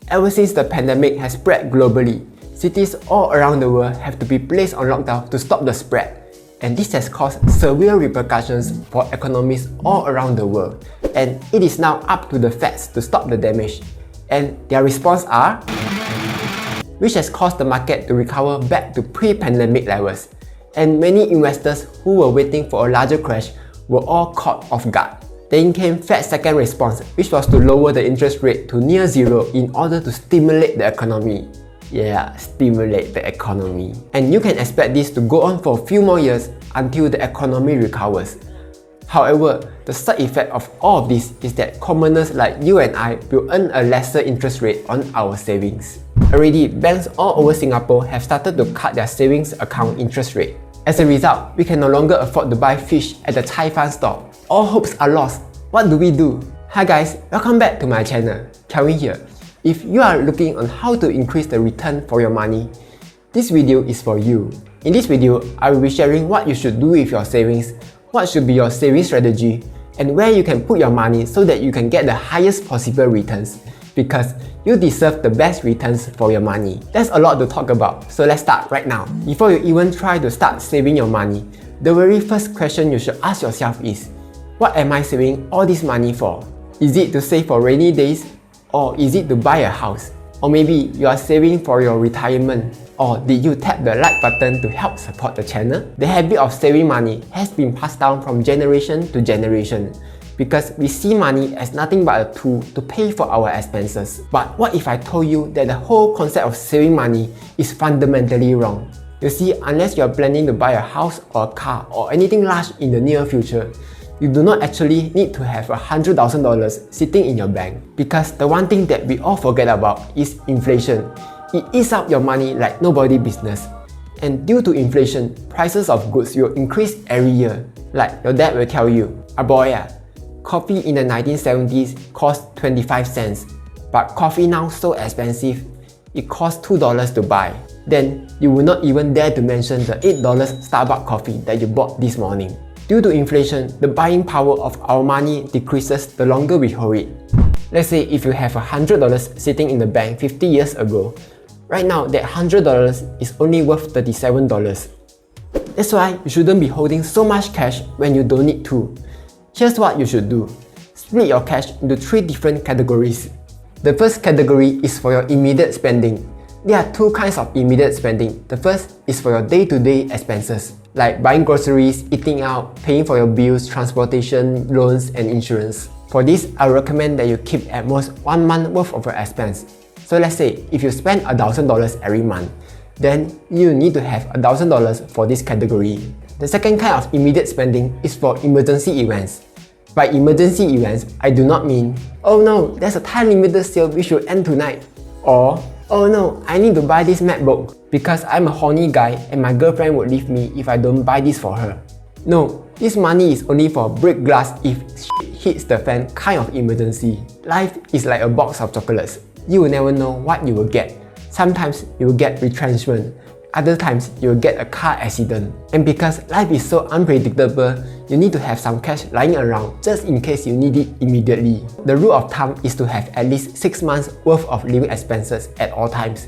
Ever since the pandemic has spread globally, cities all around the world have to be placed on lockdown to stop the spread. And this has caused severe repercussions for economies all around the world. And it is now up to the Feds to stop the damage. And their response are, which has caused the market to recover back to pre-pandemic levels. And many investors who were waiting for a larger crash were all caught off guard. Then came Fed's second response, which was to lower the interest rate to near zero in order to stimulate the economy. Yeah, stimulate the economy. And you can expect this to go on for a few more years until the economy recovers. However, the side effect of all of this is that commoners like you and I will earn a lesser interest rate on our savings. Already, banks all over Singapore have started to cut their savings account interest rate. As a result, we can no longer afford to buy fish at the Thai Fan store. All hopes are lost. What do we do? Hi guys, welcome back to my channel. Kelvin here. If you are looking on how to increase the return for your money, this video is for you. In this video, I will be sharing what you should do with your savings, what should be your saving strategy, and where you can put your money so that you can get the highest possible returns. Because you deserve the best returns for your money. There's a lot to talk about, so let's start right now. Before you even try to start saving your money, the very first question you should ask yourself is, what am I saving all this money for? Is it to save for rainy days? Or is it to buy a house? Or maybe you are saving for your retirement? Or did you tap the like button to help support the channel? The habit of saving money has been passed down from generation to generation because we see money as nothing but a tool to pay for our expenses. But what if I told you that the whole concept of saving money is fundamentally wrong? You see, unless you are planning to buy a house or a car or anything large in the near future, you do not actually need to have $100,000 sitting in your bank. Because the one thing that we all forget about is inflation. It eats up your money like nobody's business. And due to inflation, prices of goods will increase every year. Like your dad will tell you, coffee in the 1970s cost 25 cents, but coffee now so expensive, it costs $2 to buy. Then you will not even dare to mention the $8 Starbucks coffee that you bought this morning. Due to inflation, the buying power of our money decreases the longer we hold it. Let's say if you have $100 sitting in the bank 50 years ago, right now that $100 is only worth $37. That's why you shouldn't be holding so much cash when you don't need to. Here's what you should do. Split your cash into 3 different categories. The first category is for your immediate spending. There are 2 kinds of immediate spending. The first is for your day-to-day expenses, like buying groceries, eating out, paying for your bills, transportation, loans, and insurance. For this, I recommend that you keep at most 1 month worth of your expense. So let's say, if you spend $1,000 every month, then you need to have $1,000 for this category. The second kind of immediate spending is for emergency events. By emergency events, I do not mean, oh no, there's a time limited sale which will end tonight. Or, oh no, I need to buy this MacBook because I'm a horny guy and my girlfriend would leave me if I don't buy this for her. No, this money is only for break glass if shit hits the fan kind of emergency. Life is like a box of chocolates. You will never know what you will get. Sometimes you will get retrenchment. Other times you will get a car accident. And because life is so unpredictable, you need to have some cash lying around just in case you need it immediately. The rule of thumb is to have at least 6 months worth of living expenses at all times.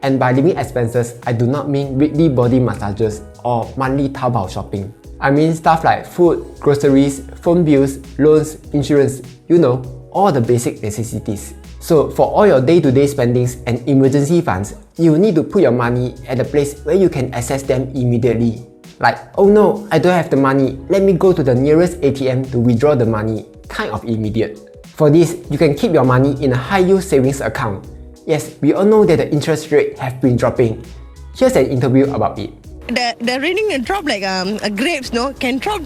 And by living expenses, I do not mean weekly body massages or monthly Taobao shopping. I mean stuff like food, groceries, phone bills, loans, insurance, you know, all the basic necessities. So for all your day-to-day spendings and emergency funds, you need to put your money at a place where you can access them immediately. Like, oh no, I don't have the money, let me go to the nearest ATM to withdraw the money, kind of immediate. For this, you can keep your money in a high-yield savings account. Yes, we all know that the interest rate have been dropping. Here's an interview about it. The raining drop like grapes, no? Can drop.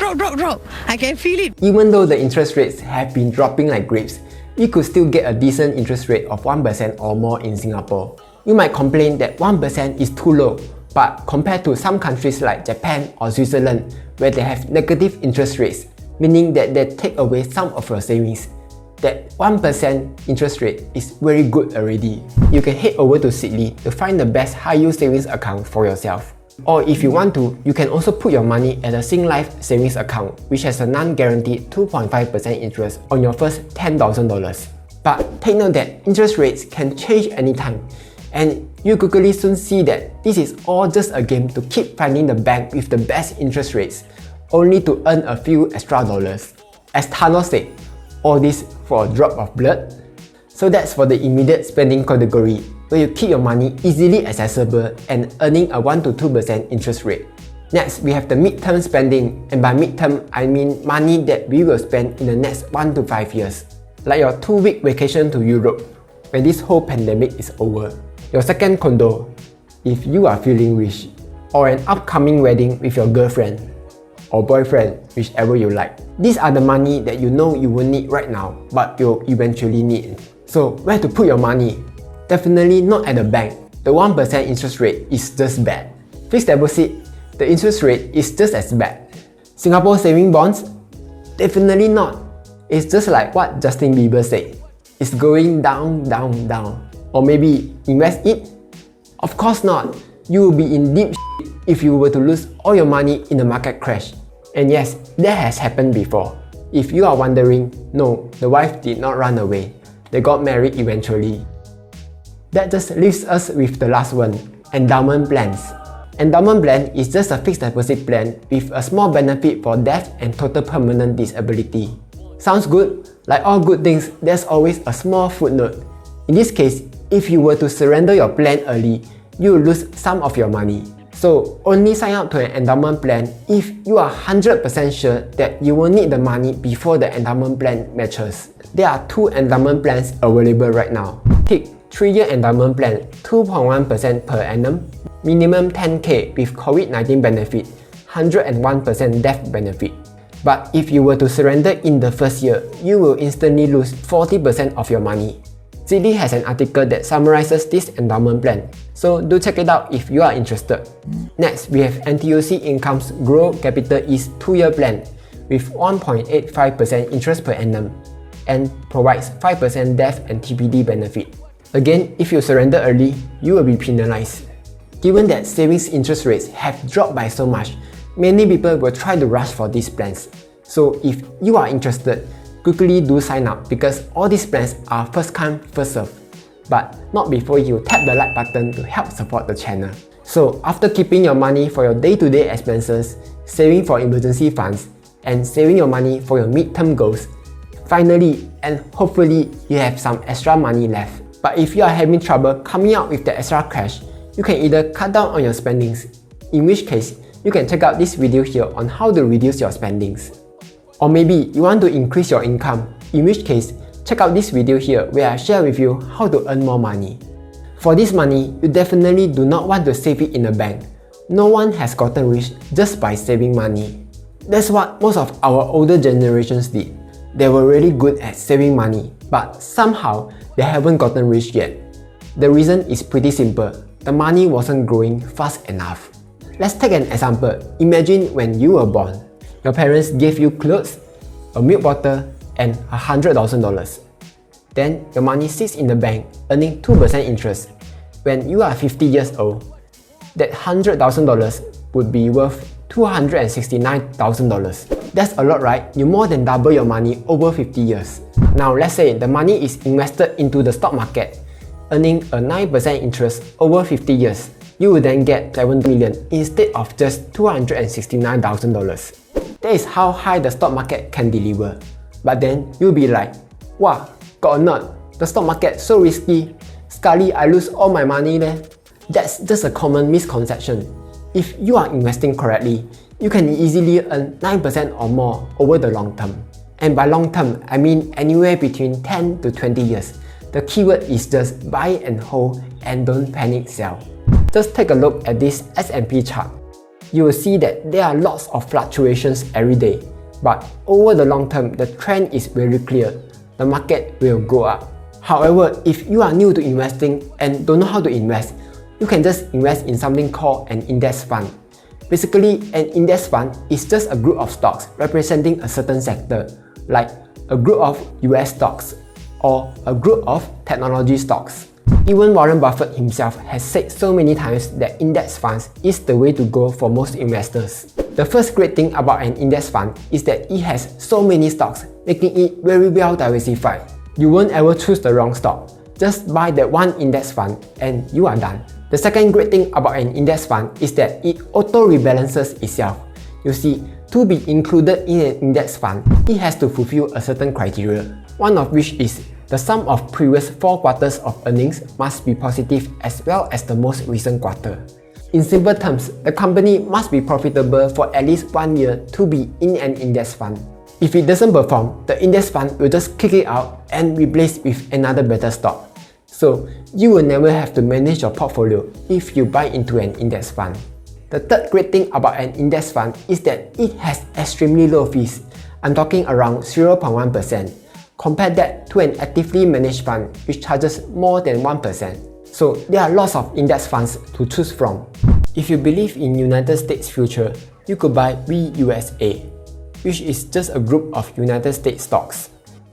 I can feel it. Even though the interest rates have been dropping like grapes, we could still get a decent interest rate of 1% or more in Singapore. You might complain that 1% is too low, but compared to some countries like Japan or Switzerland, where they have negative interest rates, meaning that they take away some of your savings, that 1% interest rate is very good already. You can head over to Seedly to find the best high-yield savings account for yourself. Or if you want to, you can also put your money at a Singlife savings account, which has a non-guaranteed 2.5% interest on your first $10,000. But take note that interest rates can change anytime, and you quickly soon see that this is all just a game to keep finding the bank with the best interest rates, only to earn a few extra dollars. As Thanos said, all this for a drop of blood. So that's for the immediate spending category, where you keep your money easily accessible and earning a 1 to 2% interest rate. Next, we have the midterm spending, and by midterm, I mean money that we will spend in the next 1 to 5 years. Like your 2-week vacation to Europe when this whole pandemic is over, your second condo if you are feeling rich, or an upcoming wedding with your girlfriend or boyfriend, whichever you like. These are the money that you know you will need right now, but you'll eventually need. So where to put your money? Definitely not at the bank. The 1% interest rate is just bad. Fixed deposit, the interest rate is just as bad. Singapore saving bonds? Definitely not. It's just like what Justin Bieber said. It's going down, down, down. Or maybe invest it? Of course not. You will be in deep shit if you were to lose all your money in the market crash. And yes, that has happened before. If you are wondering, no, the wife did not run away. They got married eventually. That just leaves us with the last one, endowment plans. Endowment plan is just a fixed deposit plan with a small benefit for death and total permanent disability. Sounds good? Like all good things, there's always a small footnote. In this case, if you were to surrender your plan early, you will lose some of your money. So only sign up to an endowment plan if you are 100% sure that you will need the money before the endowment plan matures. There are 2 endowment plans available right now. Take 3-year endowment plan, 2.1% per annum, minimum 10k with COVID-19 benefit, 101% death benefit. But if you were to surrender in the first year, you will instantly lose 40% of your money. Zilli has an article that summarizes this endowment plan, so do check it out if you are interested. Next, we have NTUC Income's Grow Capital Ease 2-year plan with 1.85% interest per annum and provides 5% death and TPD benefit. Again, if you surrender early, you will be penalized. Given that savings interest rates have dropped by so much, many people will try to rush for these plans. So if you are interested, quickly do sign up because all these plans are first come, first serve. But not before you tap the like button to help support the channel. So after keeping your money for your day-to-day expenses, saving for emergency funds, and saving your money for your midterm goals, finally and hopefully you have some extra money left. But if you are having trouble coming out with the extra cash, you can either cut down on your spendings, in which case you can check out this video here on how to reduce your spendings. Or maybe you want to increase your income, in which case check out this video here where I share with you how to earn more money. For this money, you definitely do not want to save it in a bank. No one has gotten rich just by saving money. That's what most of our older generations did. They were really good at saving money, but somehow they haven't gotten rich yet. The reason is pretty simple. The money wasn't growing fast enough. Let's take an example. Imagine when you were born. Your parents gave you clothes, a milk bottle, and $100,000. Then your money sits in the bank, earning 2% interest. When you are 50 years old, that $100,000 would be worth $269,000. That's a lot, right? You more than double your money over 50 years. Now let's say the money is invested into the stock market, earning a 9% interest over 50 years. You will then get $7 million instead of just $269,000. That is how high the stock market can deliver. But then you'll be like, wow, got a nut, the stock market so risky, sekali I lose all my money there. That's just a common misconception. If you are investing correctly, you can easily earn 9% or more over the long term. And by long term, I mean anywhere between 10 to 20 years. The keyword is just buy and hold and don't panic sell. Just take a look at this S&P chart. You will see that there are lots of fluctuations every day. But over the long term, the trend is very clear. The market will go up. However, if you are new to investing and don't know how to invest, you can just invest in something called an index fund. Basically, an index fund is just a group of stocks representing a certain sector, like a group of US stocks or a group of technology stocks. Even Warren Buffett himself has said so many times that index funds is the way to go for most investors. The first great thing about an index fund is that it has so many stocks, making it very well diversified. You won't ever choose the wrong stock. Just buy that one index fund and you are done. The second great thing about an index fund is that it auto-rebalances itself. You see, to be included in an index fund, it has to fulfill a certain criteria, one of which is the sum of previous 4 quarters of earnings must be positive as well as the most recent quarter. In simple terms, the company must be profitable for at least 1 year to be in an index fund. If it doesn't perform, the index fund will just kick it out and replace with another better stock. So, you will never have to manage your portfolio if you buy into an index fund. The third great thing about an index fund is that it has extremely low fees. I'm talking around 0.1%. Compare that to an actively managed fund which charges more than 1%. So there are lots of index funds to choose from. If you believe in United States future, you could buy VUSA, which is just a group of United States stocks.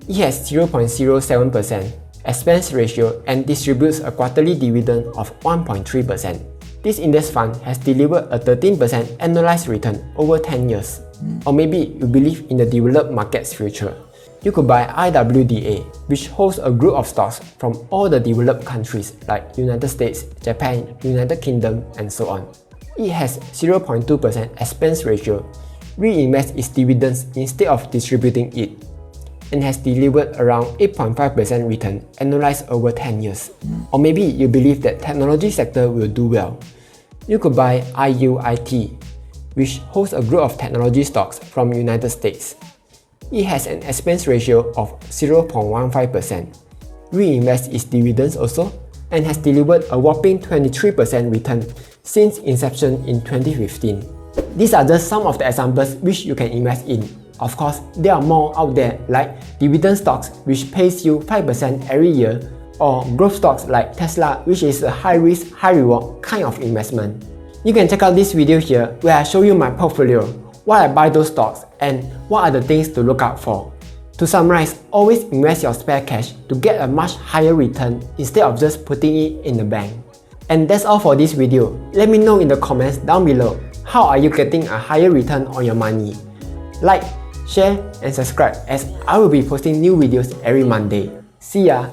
It has 0.07% expense ratio and distributes a quarterly dividend of 1.3%. This index fund has delivered a 13% annualized return over 10 years. Or maybe you believe in the developed market's future. You could buy IWDA, which holds a group of stocks from all the developed countries like United States, Japan, United Kingdom, and so on. It has 0.2% expense ratio, reinvests its dividends instead of distributing it, and has delivered around 8.5% return annualized over 10 years. Or maybe you believe that technology sector will do well. You could buy IUIT, which holds a group of technology stocks from United States. It has an expense ratio of 0.15%, reinvests its dividends also, and has delivered a whopping 23% return since inception in 2015. These are just some of the examples which you can invest in. Of course, there are more out there like dividend stocks which pays you 5% every year, or growth stocks like Tesla which is a high risk, high reward kind of investment. You can check out this video here where I show you my portfolio, why I buy those stocks, and what are the things to look out for. To summarize, always invest your spare cash to get a much higher return instead of just putting it in the bank. And that's all for this video. Let me know in the comments down below, how are you getting a higher return on your money? Like, share and subscribe as I will be posting new videos every Monday. See ya!